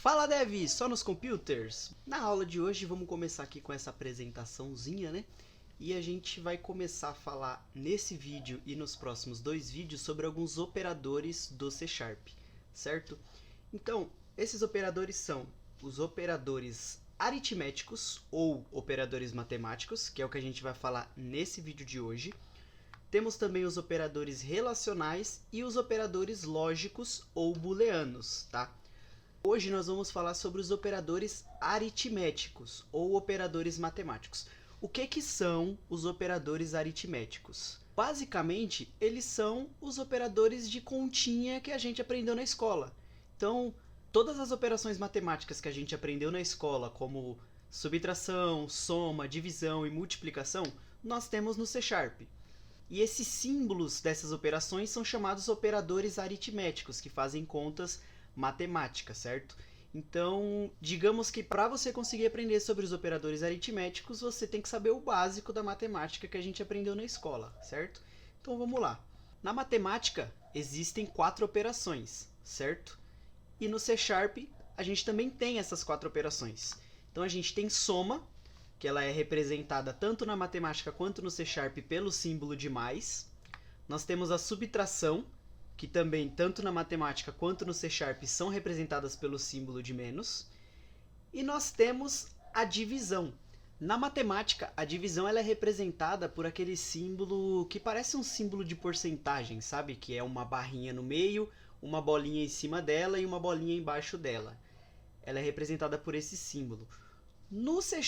Fala Dev, só nos computers! Na aula de hoje vamos começar aqui com essa apresentaçãozinha, né? E a gente vai começar a falar nesse vídeo e nos próximos dois vídeos sobre alguns operadores do C#, certo? Então, esses operadores são os operadores aritméticos ou operadores matemáticos, que é o que a gente vai falar nesse vídeo de hoje. Temos também os operadores relacionais e os operadores lógicos ou booleanos, tá? Hoje nós vamos falar sobre os operadores aritméticos ou operadores matemáticos. O que são os operadores aritméticos? Basicamente, eles são os operadores de continha que a gente aprendeu na escola. Então, todas as operações matemáticas que a gente aprendeu na escola, como subtração, soma, divisão e multiplicação, nós temos no C#. E esses símbolos dessas operações são chamados operadores aritméticos, que fazem contas matemáticas, certo? Então, digamos que para você conseguir aprender sobre os operadores aritméticos, você tem que saber o básico da matemática que a gente aprendeu na escola, certo? Então vamos lá. Na matemática, existem 4 operações, certo? E no C# a gente também tem essas 4 operações. Então a gente tem soma, que ela é representada tanto na matemática quanto no C# pelo símbolo de mais. Nós temos a subtração, que também, tanto na matemática quanto no C# são representadas pelo símbolo de menos. E nós temos a divisão. Na matemática, a divisão ela é representada por aquele símbolo que parece um símbolo de porcentagem, sabe? Que é uma barrinha no meio, uma bolinha em cima dela e uma bolinha embaixo dela. Ela é representada por esse símbolo. No C#,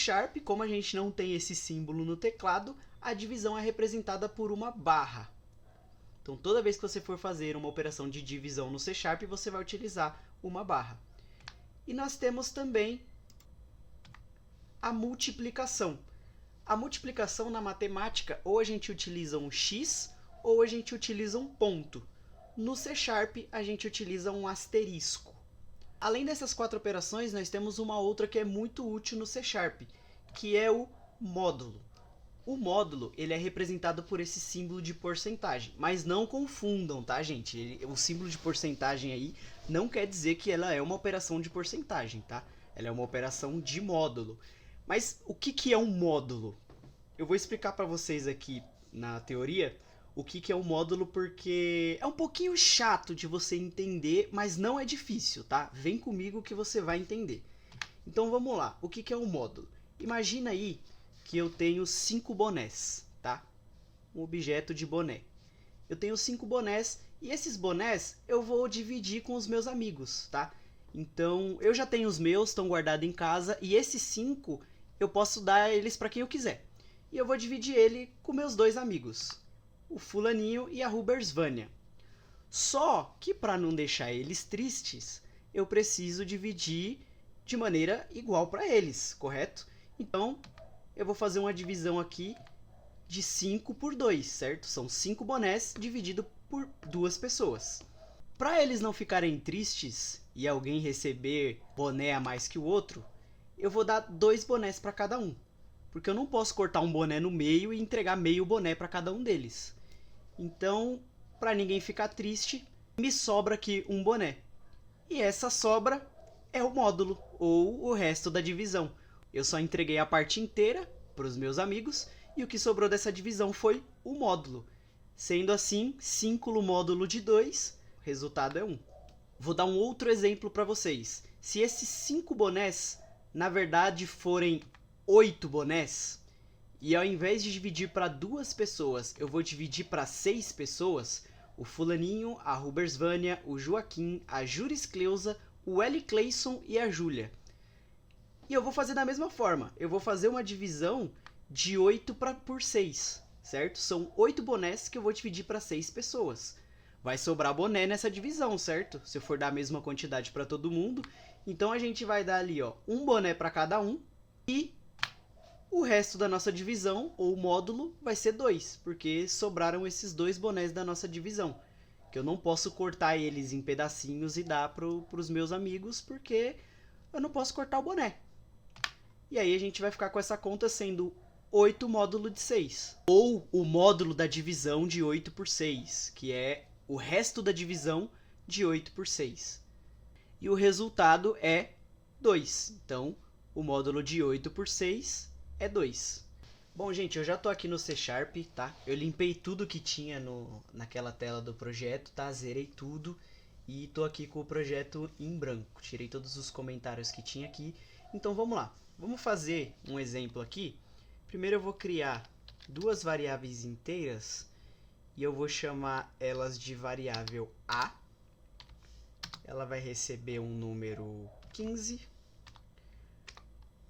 como a gente não tem esse símbolo no teclado, a divisão é representada por uma barra. Então, toda vez que você for fazer uma operação de divisão no C#, você vai utilizar uma barra. E nós temos também a multiplicação. A multiplicação na matemática, ou a gente utiliza um x, ou a gente utiliza um ponto. No C#, a gente utiliza um asterisco. Além dessas 4 operações, nós temos uma outra que é muito útil no C#, que é o módulo. O módulo ele é representado por esse símbolo de porcentagem, mas não confundam, tá, gente? O símbolo de porcentagem aí não quer dizer que ela é uma operação de porcentagem, tá? Ela é uma operação de módulo. Mas o que é um módulo? Eu vou explicar para vocês aqui na teoria o que é um módulo, porque é um pouquinho chato de você entender, mas não é difícil, tá? Vem comigo que você vai entender. Então vamos lá, o que é um módulo? Imagina aí que eu tenho 5 bonés, tá? Um objeto de boné. Eu tenho 5 bonés e esses bonés eu vou dividir com os meus amigos, tá? Então eu já tenho os meus, estão guardados em casa, e esses 5 eu posso dar eles para quem eu quiser. E eu vou dividir ele com meus 2 amigos, o fulaninho e a Rubersvânia. Só que para não deixar eles tristes, eu preciso dividir de maneira igual para eles, correto? Então, eu vou fazer uma divisão aqui de 5 por 2, certo? São 5 bonés dividido por 2 pessoas. Para eles não ficarem tristes e alguém receber boné a mais que o outro, eu vou dar 2 bonés para cada um. Porque eu não posso cortar um boné no meio e entregar meio boné para cada um deles. Então, para ninguém ficar triste, me sobra aqui um boné. E essa sobra é o módulo, ou o resto da divisão. Eu só entreguei a parte inteira para os meus amigos, e o que sobrou dessa divisão foi o módulo. Sendo assim, 5 no módulo de 2, o resultado é 1. Vou dar um outro exemplo para vocês. Se esses 5 bonés, na verdade, forem 8 bonés, e ao invés de dividir para 2 pessoas, eu vou dividir para 6 pessoas, o fulaninho, a Rubersvânia, o Joaquim, a Juris Cleusa, o L. Cleison e a Júlia. E eu vou fazer da mesma forma. Eu vou fazer uma divisão de 8 por 6, certo? São 8 bonés que eu vou dividir para 6 pessoas. Vai sobrar boné nessa divisão, certo? Se eu for dar a mesma quantidade para todo mundo. Então a gente vai dar ali, ó, um boné para cada um. E o resto da nossa divisão, ou módulo, vai ser 2. Porque sobraram esses 2 bonés da nossa divisão. Que eu não posso cortar eles em pedacinhos e dar para os meus amigos, porque eu não posso cortar o boné. E aí a gente vai ficar com essa conta sendo 8 módulo de 6. Ou o módulo da divisão de 8 por 6, que é o resto da divisão de 8 por 6. E o resultado é 2. Então, o módulo de 8 por 6 é 2. Bom, gente, eu já tô aqui no C Sharp, tá? Eu limpei tudo que tinha naquela tela do projeto, tá? Zerei tudo e tô aqui com o projeto em branco. Tirei todos os comentários que tinha aqui. Então, vamos lá. Vamos fazer um exemplo aqui. Primeiro eu vou criar duas variáveis inteiras e eu vou chamar elas de variável A. Ela vai receber um número 15.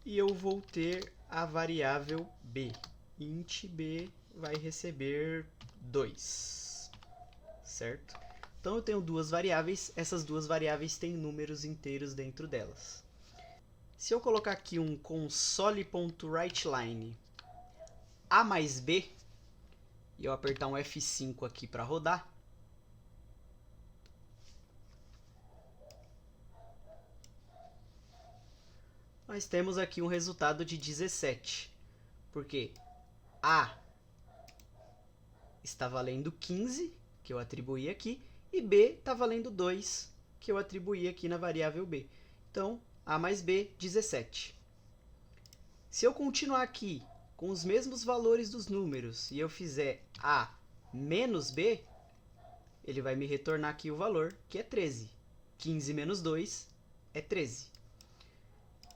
E eu vou ter a variável b. Int b vai receber 2. Certo? Então eu tenho duas variáveis. Essas duas variáveis têm números inteiros dentro delas. Se eu colocar aqui um console.writeLine a mais b, e eu apertar um F5 aqui para rodar, nós temos aqui um resultado de 17. Porque A está valendo 15, que eu atribuí aqui, e B está valendo 2, que eu atribuí aqui na variável B. Então, A mais B, 17. Se eu continuar aqui com os mesmos valores dos números e eu fizer A menos B, ele vai me retornar aqui o valor, que é 13. 15 menos 2 é 13.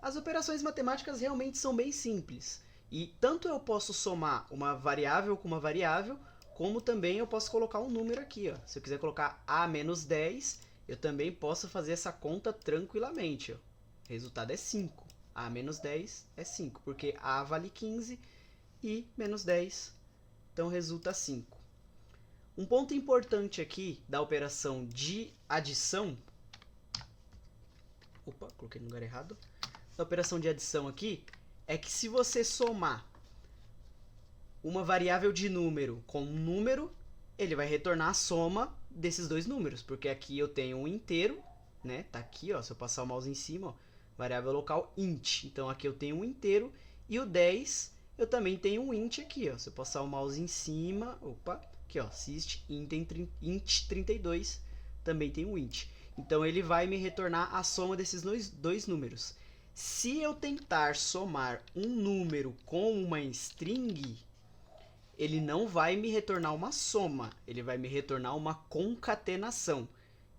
As operações matemáticas realmente são bem simples. E tanto eu posso somar uma variável com uma variável, como também eu posso colocar um número aqui. Ó. Se eu quiser colocar A menos 10, eu também posso fazer essa conta tranquilamente. Ó. O resultado é 5. A menos 10 é 5, porque A vale 15 e menos 10, então resulta 5. Um ponto importante aqui da operação de adição... Opa, coloquei no lugar errado. Da operação de adição aqui, é que se você somar uma variável de número com um número, ele vai retornar a soma desses dois números, porque aqui eu tenho um inteiro, né? Tá aqui, ó, se eu passar o mouse em cima, ó, variável local int. Então aqui eu tenho um inteiro e o 10 eu também tenho um int aqui, ó. Se eu passar o mouse em cima, opa, aqui, ó, syst int 32 também tem um int. Então ele vai me retornar a soma desses dois números. Se eu tentar somar um número com uma string, ele não vai me retornar uma soma, ele vai me retornar uma concatenação.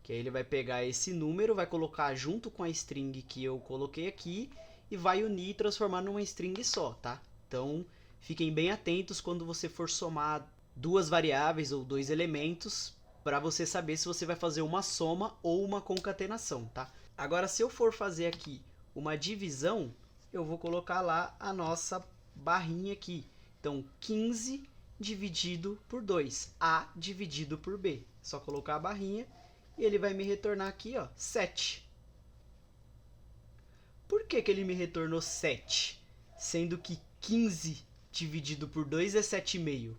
Que aí ele vai pegar esse número, vai colocar junto com a string que eu coloquei aqui e vai unir e transformar numa string só, tá? Então, fiquem bem atentos quando você for somar duas variáveis ou dois elementos, para você saber se você vai fazer uma soma ou uma concatenação, tá? Agora, se eu for fazer aqui uma divisão, eu vou colocar lá a nossa barrinha aqui. Então, 15 dividido por 2, A dividido por B. Só colocar a barrinha e ele vai me retornar aqui, ó, 7. Por que ele me retornou 7? Sendo que 15 dividido por 2 é 7,5.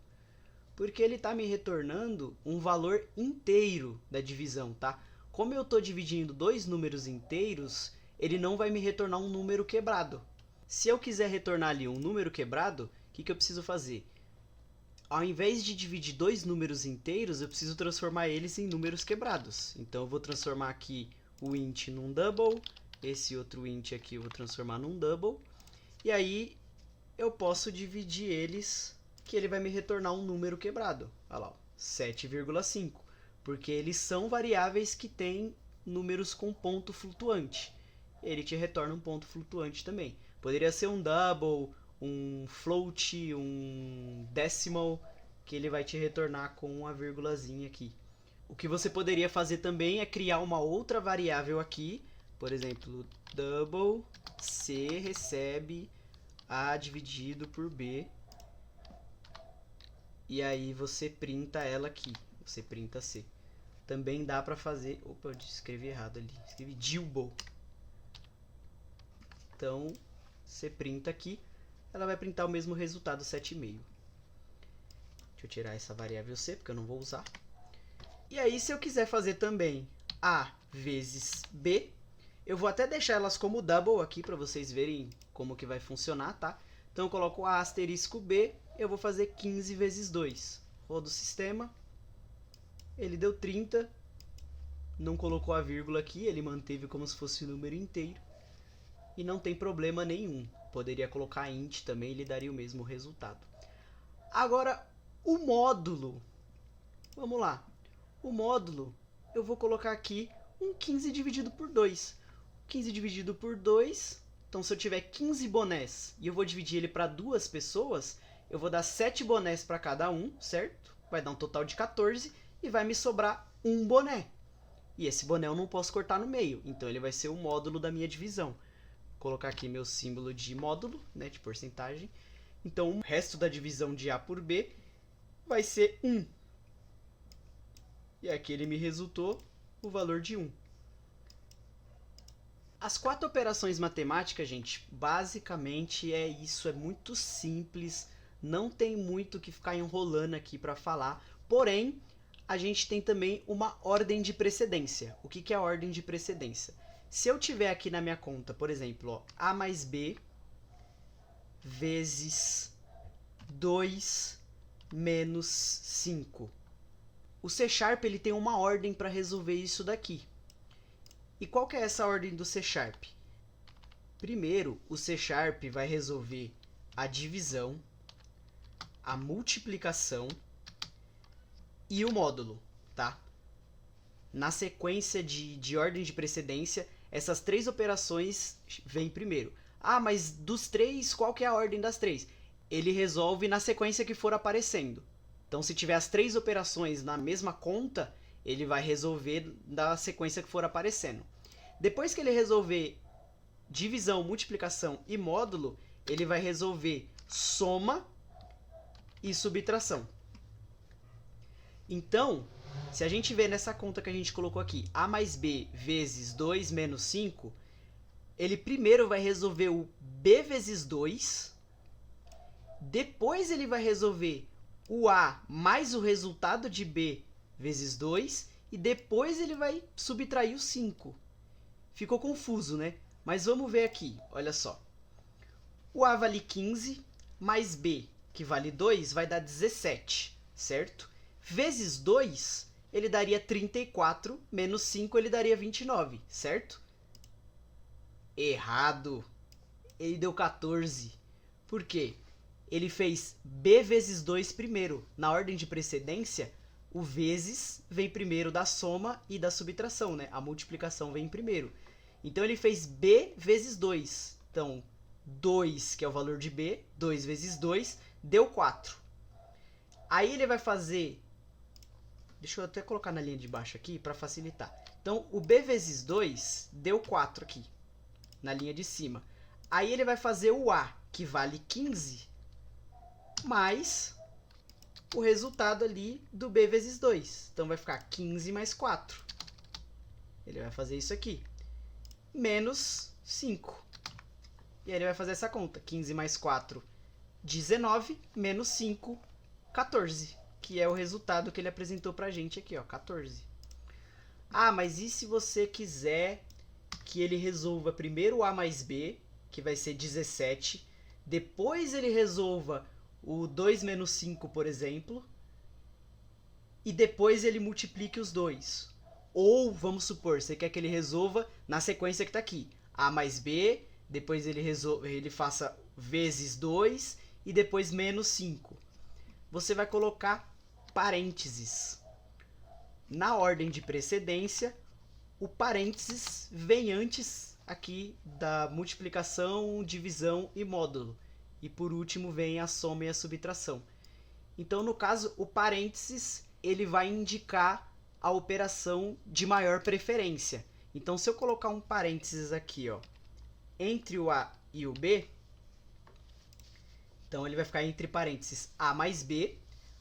Porque ele está me retornando um valor inteiro da divisão, tá? Como eu estou dividindo dois números inteiros, ele não vai me retornar um número quebrado. Se eu quiser retornar ali um número quebrado, o que eu preciso fazer? Ao invés de dividir dois números inteiros, eu preciso transformar eles em números quebrados. Então eu vou transformar aqui o int num double, esse outro int aqui eu vou transformar num double, e aí eu posso dividir eles, que ele vai me retornar um número quebrado. Olha lá, 7,5, porque eles são variáveis que têm números com ponto flutuante. Ele te retorna um ponto flutuante também. Poderia ser um double, um float, um decimal, que ele vai te retornar com uma vírgulazinha aqui. O que você poderia fazer também é criar uma outra variável aqui, por exemplo, double C recebe A dividido por B, e aí você printa ela aqui, você printa C. Também dá para fazer... Opa, eu escrevi errado ali, escrevi double. Então, você printa aqui, ela vai printar o mesmo resultado, 7,5. Deixa eu tirar essa variável C, porque eu não vou usar. E aí, se eu quiser fazer também A vezes B, eu vou até deixar elas como double aqui, para vocês verem como que vai funcionar, tá? Então, eu coloco A asterisco B, eu vou fazer 15 vezes 2. Rodo o sistema, ele deu 30, não colocou a vírgula aqui, ele manteve como se fosse o número inteiro. e não tem problema nenhum. Poderia colocar int também, ele daria o mesmo resultado. Agora, o módulo. Vamos lá. O módulo, eu vou colocar aqui um 15 dividido por 2. 15 dividido por 2, então se eu tiver 15 bonés e eu vou dividir ele para 2 pessoas, eu vou dar 7 bonés para cada um, certo? Vai dar um total de 14 e vai me sobrar um boné. E esse boné eu não posso cortar no meio, então ele vai ser o módulo da minha divisão. Vou colocar aqui meu símbolo de módulo, né, de porcentagem. Então o resto da divisão de A por B vai ser 1. E aqui ele me resultou o valor de 1. As 4 operações matemáticas, gente, basicamente é isso, é muito simples, não tem muito o que ficar enrolando aqui para falar, porém, a gente tem também uma ordem de precedência. O que é a ordem de precedência? Se eu tiver aqui na minha conta, por exemplo, ó, A mais B vezes 2 menos 5. O C# ele tem uma ordem para resolver isso daqui. E qual que é essa ordem do C#? Primeiro, o C# vai resolver a divisão, a multiplicação e o módulo, tá? Na sequência de ordem de precedência, essas 3 operações vêm primeiro. Ah, mas dos 3, qual que é a ordem das 3? Ele resolve na sequência que for aparecendo. Então, se tiver as 3 operações na mesma conta, ele vai resolver da sequência que for aparecendo. Depois que ele resolver divisão, multiplicação e módulo, ele vai resolver soma e subtração. Então, se a gente vê nessa conta que a gente colocou aqui, A mais B vezes 2 menos 5, ele primeiro vai resolver o B vezes 2, depois ele vai resolver o A mais o resultado de B vezes 2, e depois ele vai subtrair o 5. Ficou confuso, né? Mas vamos ver aqui, olha só. O A vale 15, mais B, que vale 2, vai dar 17, certo? Vezes 2, ele daria 34, menos 5, ele daria 29, certo? Errado. Ele deu 14. Por quê? Ele fez B vezes 2 primeiro. Na ordem de precedência, o vezes vem primeiro da soma e da subtração, né? A multiplicação vem primeiro. Então, ele fez B vezes 2. Então, 2, que é o valor de B, 2 vezes 2, deu 4. Aí, ele vai fazer... Deixa eu até colocar na linha de baixo aqui para facilitar. Então, o B vezes 2 deu 4 aqui, na linha de cima. Aí, ele vai fazer o A, que vale 15, mais o resultado ali do B vezes 2. Então, vai ficar 15 mais 4. Ele vai fazer isso aqui. Menos 5. E aí ele vai fazer essa conta. 15 mais 4, 19. Menos 5, 14. Que é o resultado que ele apresentou pra gente aqui, ó, 14. Ah, mas e se você quiser que ele resolva primeiro o A mais B, que vai ser 17, depois ele resolva o 2 menos 5, por exemplo, e depois ele multiplique os dois. Ou, vamos supor, você quer que ele resolva na sequência que está aqui. A mais B, depois ele faça vezes 2 e depois menos 5. Você vai colocar parênteses. Na ordem de precedência, o parênteses vem antes aqui da multiplicação, divisão e módulo. E por último vem a soma e a subtração. Então, no caso, o parênteses ele vai indicar a operação de maior preferência. Então, se eu colocar um parênteses aqui, ó, entre o A e o B, então ele vai ficar entre parênteses A mais B,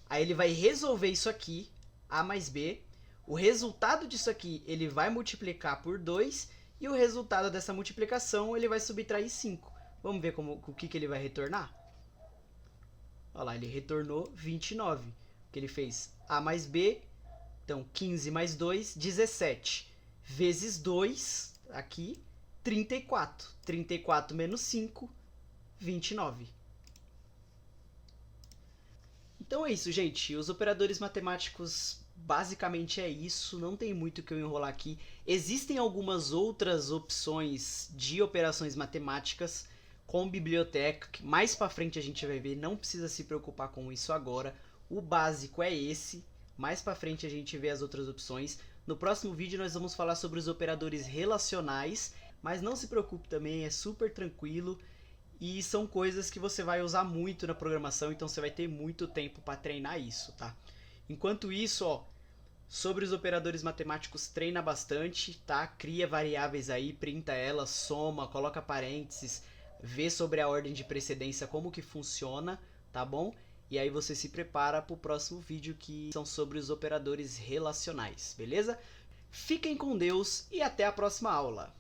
aí ele vai resolver isso aqui, A mais B, o resultado disso aqui ele vai multiplicar por 2, e o resultado dessa multiplicação ele vai subtrair 5. Vamos ver o que ele vai retornar? Olha lá, ele retornou 29, porque ele fez A mais B, então 15 mais 2, 17, vezes 2, aqui, 34. 34 menos 5, 29. Então é isso, gente. Os operadores matemáticos basicamente é isso, não tem muito que eu enrolar aqui. Existem algumas outras opções de operações matemáticas com biblioteca, que mais para frente a gente vai ver, não precisa se preocupar com isso agora. O básico é esse, mais para frente a gente vê as outras opções. No próximo vídeo nós vamos falar sobre os operadores relacionais, mas não se preocupe também, é super tranquilo e são coisas que você vai usar muito na programação, então você vai ter muito tempo para treinar isso, tá? Enquanto isso, ó, sobre os operadores matemáticos, treina bastante, tá? Cria variáveis aí, printa elas, soma, coloca parênteses, vê sobre a ordem de precedência como que funciona, tá bom? E aí você se prepara para o próximo vídeo que são sobre os operadores relacionais, beleza? Fiquem com Deus e até a próxima aula!